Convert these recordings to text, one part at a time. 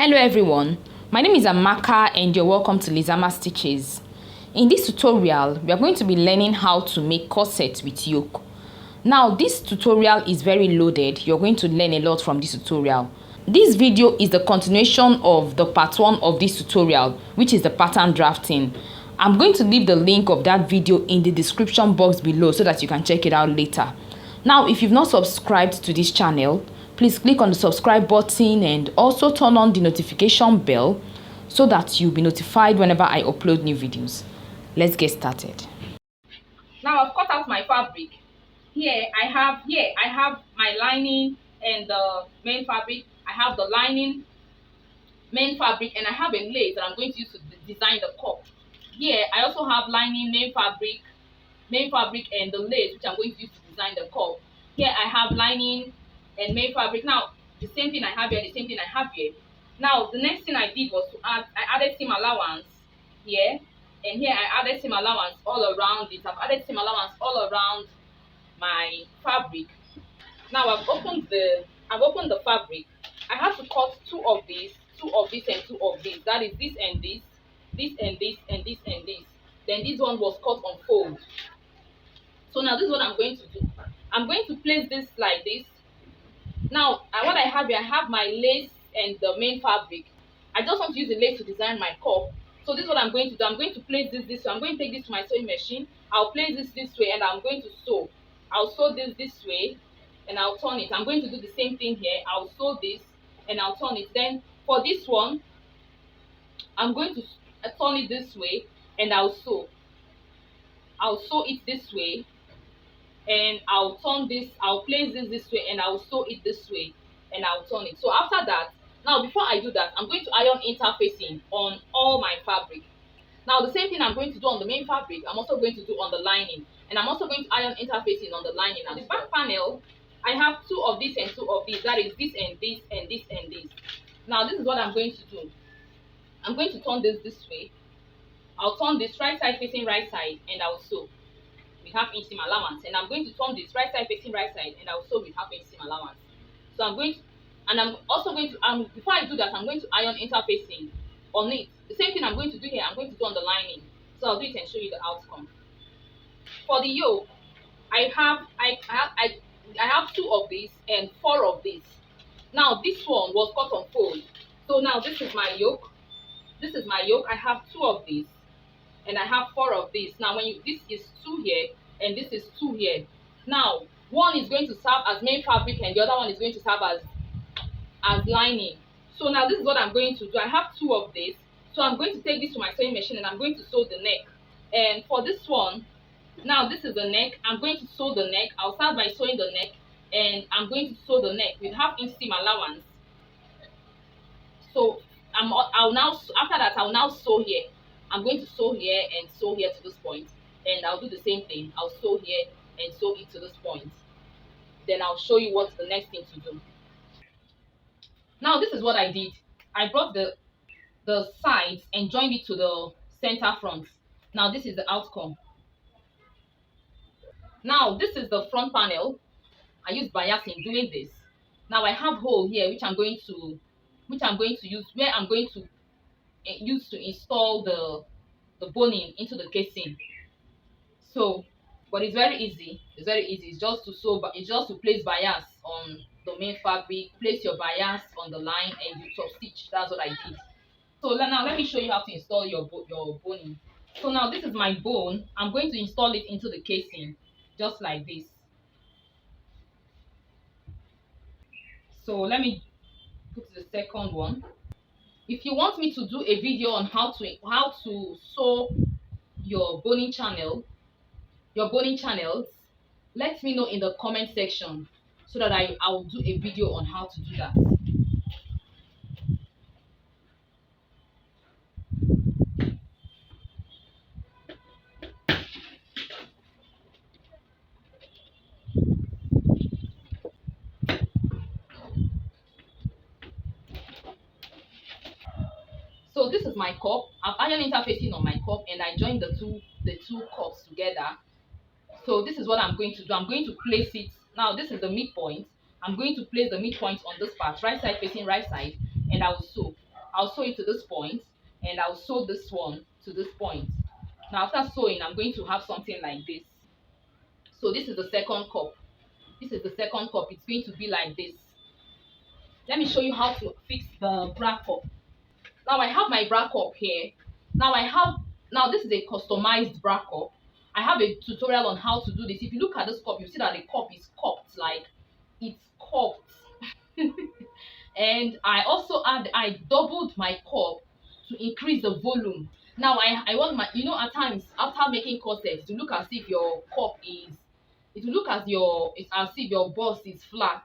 Hello everyone, my name is Amaka and you're welcome to Lizama Stitches. In this tutorial, we are going to be learning how to make corsets with yoke. Now this tutorial is very loaded. You're going to learn a lot from this tutorial. This video is the continuation of the part 1 of this tutorial, which is the pattern drafting. I'm going to leave the link of that video in the description box below so that you can check it out later. Now if you've not subscribed to this channel, please click on the subscribe button and also turn on the notification bell so that you'll be notified whenever I upload new videos. Let's get started. Now I've cut out my fabric. Here I have my lining and the main fabric. I have the lining, main fabric, and I have a lace that I'm going to use to design the cup. Here I also have lining, main fabric, and the lace which I'm going to use to design the cup. Here I have lining and main fabric. Now the same thing I have here, the same thing I have here. Now the next thing I did was to I added seam allowance here, and here I added seam allowance all around it. I've added seam allowance all around my fabric. Now I've opened the fabric. I have to cut two of these, and two of these. That is this and this, this and this, and this and this. Then this one was cut on fold. So now this is what I'm going to do. I'm going to place this like this. Now, what I have here, I have my lace and the main fabric. I just want to use the lace to design my cup. So this is what I'm going to do. I'm going to place this way. I'm going to take this to my sewing machine. I'll place this way and I'm going to sew. I'll sew this way and I'll turn it. I'm going to do the same thing here. I'll sew this and I'll turn it. Then for this one, I'm going to turn it this way and I'll sew. I'll sew it this way. And I'll turn this, I'll place this way, and I'll sew it this way, and I'll turn it. So after that, now before I do that, I'm going to iron interfacing on all my fabric. Now the same thing I'm going to do on the main fabric, I'm also going to do on the lining, and I'm also going to iron interfacing on the lining. Now the back panel, I have two of these and two of these. That is this and this and this and this. Now this is what I'm going to do. I'm going to turn this way. I'll turn this right side facing right side, and I'll sew. We have inch seam allowance, and I'm going to turn this right side facing right side, and also we have inch seam allowance. So I'm going to, and I'm also going to before I do that, I'm going to iron interfacing on it. The same thing I'm going to do here, I'm going to do on the lining. So I'll do it and show you the outcome. For the yoke, I have two of these and four of these. Now this one was cut on fold. So now this is my yoke. This is my yoke. I have two of these. And I have four of these. Now this is two here and this is two here. Now one is going to serve as main fabric and the other one is going to serve as lining. So now this is what I'm going to do. I have two of these. So I'm going to take this to my sewing machine and I'm going to sew the neck. And for this one, now this is the neck. I'm going to sew the neck. I'll start by sewing the neck and I'm going to sew the neck with half inch seam allowance. So I'll now sew here. I'm going to sew here and sew here to this point, and I'll do the same thing. I'll sew here and sew it to this point. Then I'll show you what's the next thing to do. Now this is what I did. I brought the sides and joined it to the center front. Now this is the outcome. Now this is the front panel. I use bias in doing this. Now I have hole here which I'm going to use where I'm going to use to install the boning into the casing. So but it's very easy. It's just to sew, but it's just to place bias on the main fabric, place your bias on the line, and you top stitch. That's what I did. So now let me show you how to install your boning. So now this is my bone. I'm going to install it into the casing just like this. So let me put the second one. If you want me to do a video on how to sew your boning channels, let me know in the comment section so that I will do a video on how to do that. So this is my cup. I've iron interfacing on my cup and I joined the two cups together. So this is what I'm going to do. I'm going to place it. Now this is the midpoint. I'm going to place the midpoint on this part, right side facing right side, and I will sew. I'll sew it to this point, and I'll sew this one to this point. Now after sewing, I'm going to have something like this. So this is the second cup. This is the second cup. It's going to be like this. Let me show you how to fix the bra cup. Now I have my bra cup here. Now this is a customized bra cup. I have a tutorial on how to do this. If you look at this cup, you see that the cup is cupped, like it's cupped. And I doubled my cup to increase the volume. Now I want my, at times after making corsets, to look as if your cup is, it will look it's as if your bust is flat.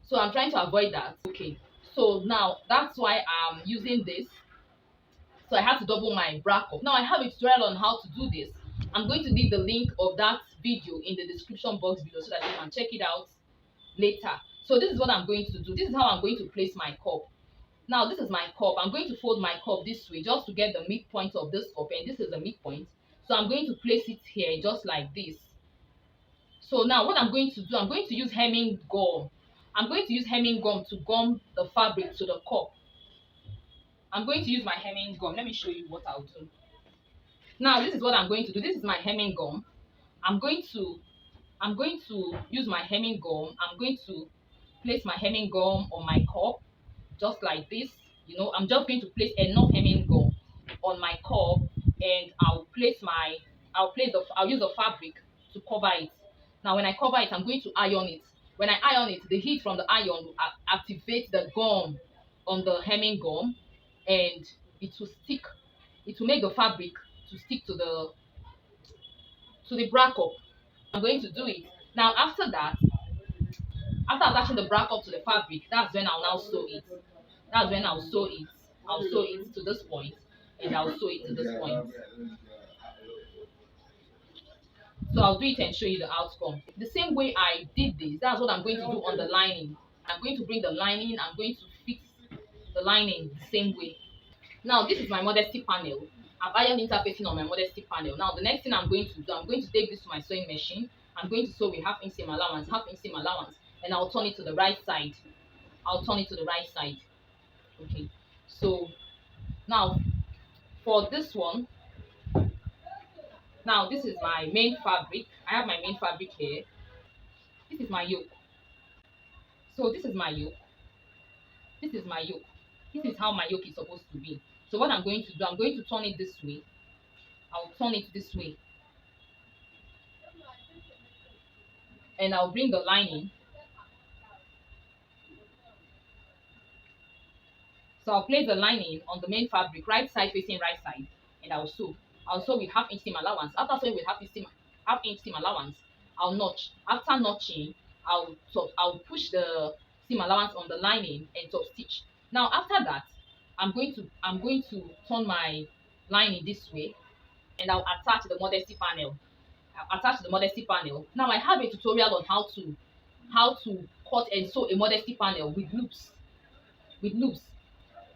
So I'm trying to avoid that. Okay, so now that's why I'm using this. So I have to double my bra cup. Now I have a tutorial on how to do this. I'm going to leave the link of that video in the description box below so that you can check it out later. So this is what I'm going to do. This is how I'm going to place my cup. Now this is my cup. I'm going to fold my cup this way just to get the midpoint of this cup, and this is the midpoint. So I'm going to place it here just like this. So now what I'm going to do, I'm going to use hemming gum. I'm going to use hemming gum to gum the fabric to the cup. I'm going to use my hemming gum. Let me show you what I'll do. Now this is what I'm going to do. This is my hemming gum. I'm going to use my hemming gum. I'm going to place my hemming gum on my cup just like this. I'm just going to place enough hemming gum on my cup, and I'll use the fabric to cover it. Now when I cover it, I'm going to iron it. When I iron it, the heat from the iron will activate the gum on the hemming gum, and it will stick. It will make the fabric to stick to the bra cup. I'm going to do it. Now after that, after attaching the bra cup to the fabric, that's when I'll now sew it. That's when I'll sew it. I'll sew it to this point, and I'll sew it to this point. So I'll do it and show you the outcome. The same way I did this, that's what I'm going to do on the lining. I'm going to bring the lining, I'm going to fix the lining the same way. Now this is my modesty panel. I've ironed interfacing on my modesty panel. Now the next thing I'm going to do, I'm going to take this to my sewing machine. I'm going to sew with half inseam allowance, and I'll turn it to the right side. I'll turn it to the right side. Okay, so now for this one, now this is my main fabric. I have my main fabric here. This is my yoke. So this is my yoke. This is my yoke. This is how my yoke is supposed to be. So what I'm going to do, I'm going to turn it this way. I'll turn it this way, and I'll bring the lining. So I'll place the lining on the main fabric, right side facing right side, and I'll sew. I'll sew with half inch seam allowance. After sewing with half inch seam allowance, I'll notch. After notching, I'll push the seam allowance on the lining and top stitch. Now after that, I'm going to turn my lining this way, and I'll attach the modesty panel. I'll attach the modesty panel. Now I have a tutorial on how to cut and sew a modesty panel with loops.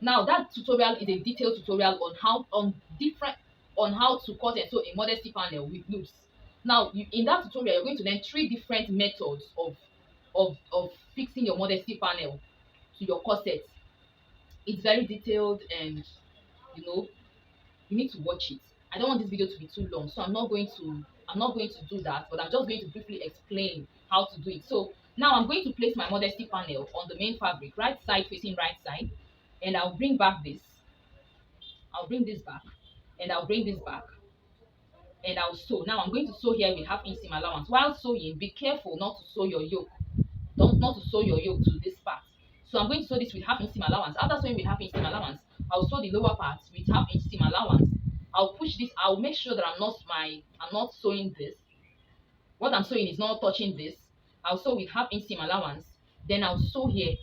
Now that tutorial is a detailed tutorial on how to cut and sew a modesty panel with loops. Now in that tutorial, you're going to learn 3 different methods of fixing your modesty panel to your corset. It's very detailed, and you need to watch it. I don't want this video to be too long, so I'm not going to do that, but I'm just going to briefly explain how to do it. So now I'm going to place my modesty panel on the main fabric, right side facing right side, and I'll bring back this. I'll bring this back, and I'll bring this back, and I'll sew. Now I'm going to sew here with half inch seam allowance. While sewing, be careful not to sew your yoke. Not to sew your yoke to this part. So I'm going to sew this with half inch seam allowance. After sewing with half inch seam allowance, I'll sew the lower part with half inch seam allowance. I'll push this. I'll make sure that I'm not sewing this. What I'm sewing is not touching this. I'll sew with half inch seam allowance. Then I'll sew here,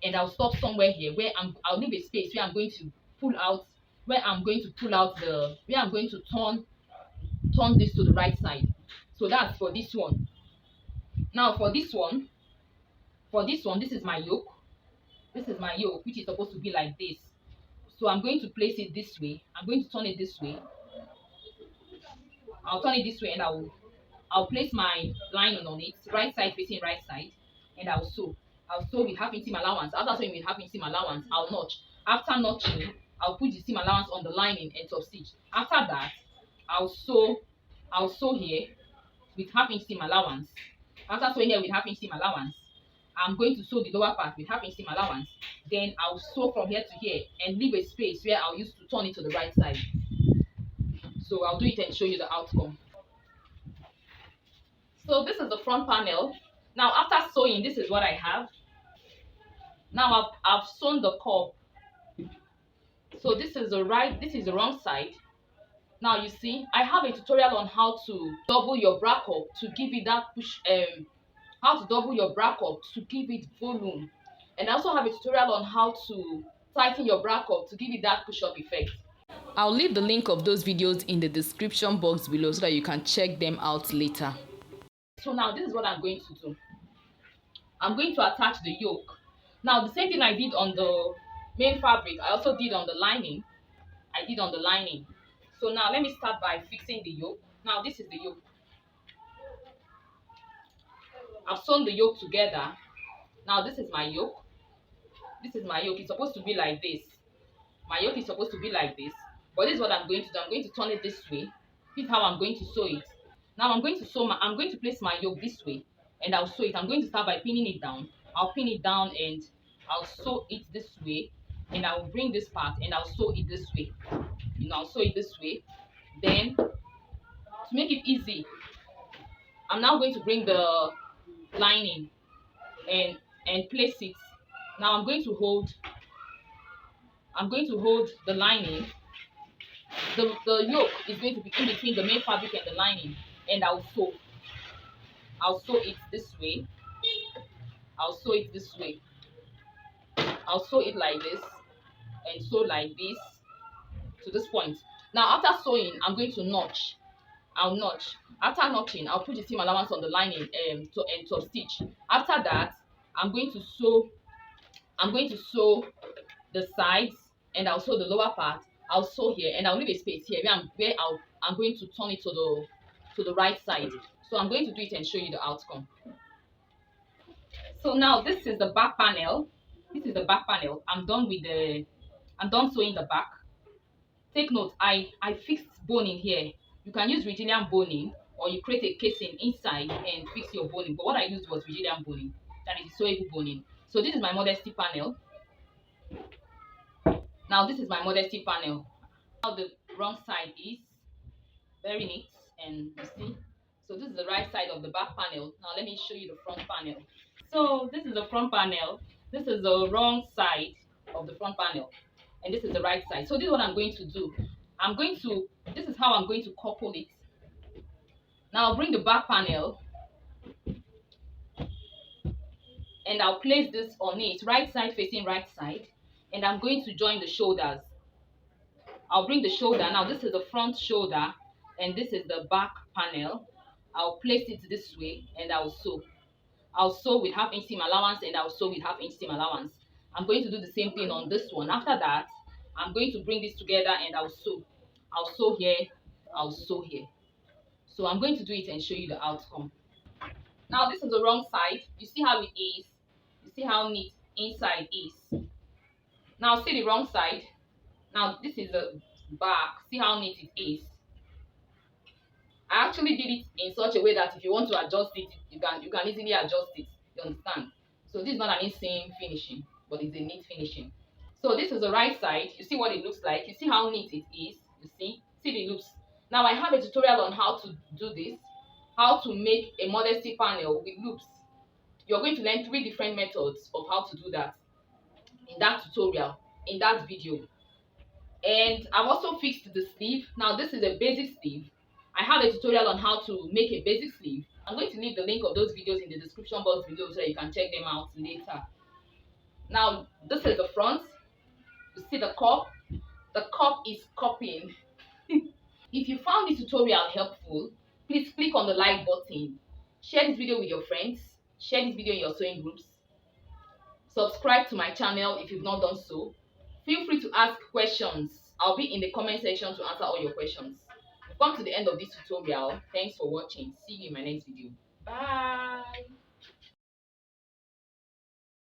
and I'll stop somewhere here where I'll leave a space where I'm going to pull out, where I'm going to turn this to the right side. So that's for this one. Now for this one, this is my yoke. This is my yoke, which is supposed to be like this. So I'm going to place it this way. I'm going to turn it this way. I'll turn it this way, and I'll place my lining on it, right side facing right side, and I'll sew. I'll sew with half inch seam allowance. After sewing with half inch seam allowance, I'll notch. After notching, I'll put the seam allowance on the lining and top stitch. After that, I'll sew I'll sew here with half-inch seam allowance. After sewing here with half-inch seam allowance, I'm going to sew the lower part with half-inch seam allowance. Then I'll sew from here to here and leave a space where I'll use to turn it to the right side. So I'll do it and show you the outcome. So this is the front panel. Now after sewing, this is what I have. Now I've sewn the curve. So this is the wrong side. Now you see, I have a tutorial on how to double your bra cup to give it that push, how to double your bra cup to give it volume. And I also have a tutorial on how to tighten your bra cup to give it that push-up effect. I'll leave the link of those videos in the description box below so that you can check them out later. So now this is what I'm going to do. I'm going to attach the yoke. Now the same thing I did on the main fabric, I also did on the lining. So now let me start by fixing the yoke. Now this is the yoke. I've sewn the yoke together. Now this is my yoke. It's supposed to be like this. My yoke is supposed to be like this. But this is what I'm going to do. I'm going to turn it this way. This is how I'm going to sew it. Now I'm going to place my yoke this way and I'll sew it. I'm going to start by pinning it down. I'll pin it down and I'll sew it this way, and I will bring this part and I'll sew it this way. I'll sew it this way. Then to make it easy, I'm now going to bring the lining and place it. Now I'm going to hold the lining. The yoke is going to be in between the main fabric and the lining, and I'll sew it this way. I'll sew it like this and sew like this to this point. Now after sewing, I'm going to notch. I'll notch. After notching, I'll put the seam allowance on the lining and top stitch. After that, I'm going to sew the sides and I'll sew the lower part. I'll sew here and I'll leave a space here where I'm going to turn it to the right side. So I'm going to do it and show you the outcome. So now this is the back panel. I'm done sewing the back. Take note, I fixed boning here. You can use Virgilian boning or you create a casing inside and fix your boning. But what I used was Virgilian boning, that is sewable boning. So this is my Modesty panel. Now this is my Modesty panel. How the wrong side is very neat, and you see. So this is the right side of the back panel. Now let me show you the front panel. So this is the front panel. This is the wrong side of the front panel, and this is the right side. So this is what I'm going to do. This is how I'm going to couple it. Now I'll bring the back panel and I'll place this on it, right side facing right side, and I'm going to join the shoulders. I'll bring the shoulder. Now this is the front shoulder and this is the back panel. I'll place it this way and I'll sew. I'll sew with half-inch seam allowance and I'll sew with half-inch seam allowance. I'm going to do the same thing on this one. After that, I'm going to bring this together and I'll sew. I'll sew here, I'll sew here. So I'm going to do it and show you the outcome. Now this is the wrong side. You see how it is. You see how neat inside is. Now see the wrong side. Now this is the back. See how neat it is. I actually did it in such a way that if you want to adjust it, you can easily adjust it. You understand? So this is not an inseam finishing, but it's a neat finishing. So this is the right side. You see what it looks like. You see how neat it is. You see the loops. Now I have a tutorial on how to do this, how to make a Modesty panel with loops. You're going to learn 3 different methods of how to do that in that tutorial, in that video. And I've also fixed the sleeve. Now this is a basic sleeve. I have a tutorial on how to make a basic sleeve. I'm going to leave the link of those videos in the description box below so that you can check them out later. Now this is the front. You see the cup. The cup is cupping. If you found this tutorial helpful, please click on the like button. Share this video with your friends. Share this video in your sewing groups. Subscribe to my channel if you've not done so. Feel free to ask questions. I'll be in the comment section to answer all your questions. We've come to the end of this tutorial. Thanks for watching. See you in my next video. Bye.